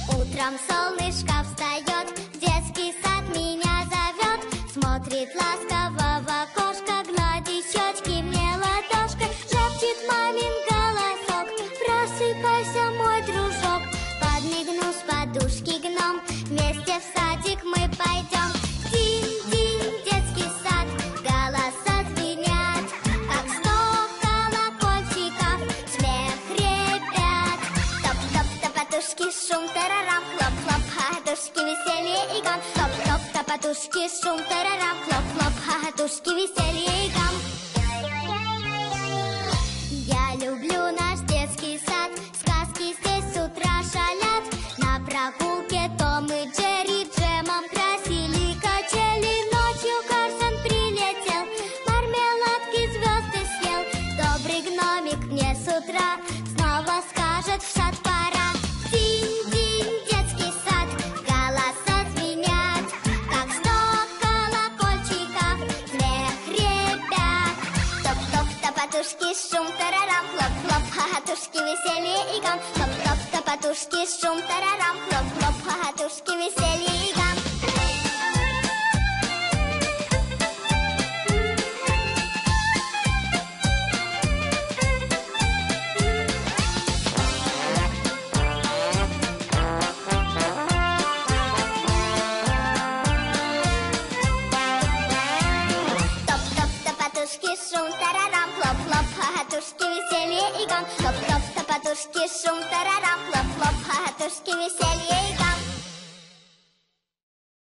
Утром солнышко встает, детский сад меня зовет, смотрит ласково в окошко, гладит щечки мне ладошкой, шепчет мамин голосок: просыпайся, мой дружок. Подмигну с подушки гном, вместе в садик мы пойдем. Динь-динь, детский сад, голоса звенят, как 100 колокольчиков, смех ребят. Топ-топ, топотушки, шум, тарарам, хлоп-хлоп, хохотушки, веселье и гам. Топ-топ, топотушки, шум, тарарам, хлоп-хлоп, хохотушки, веселье и гам. Я люблю наш детский сад, сказки здесь с утра шалят. На прогулке Том и Джерри джемом красили качели. Ночью Карсон прилетел, мармеладки звезды съел. Добрый гномик мне с утра снова скажет: в сад пора. Динь-динь, детский сад, голоса звенят, как 100 колокольчиков, смех ребят. Топ-топ, топотушки, шум, тарарам, хлоп-хлоп, хохотушки, веселье и гам. Топ-топ, топотушки, шум, тарарам, хлоп-хлоп, хохотушки, веселье и гам. Топ-топ, топотушки, шум, тарарам, хлоп-хлоп, хохотушки, веселье и гам. Топ-топ, топотушки, шум, тарарам, хлоп-хлоп, хохотушки, веселье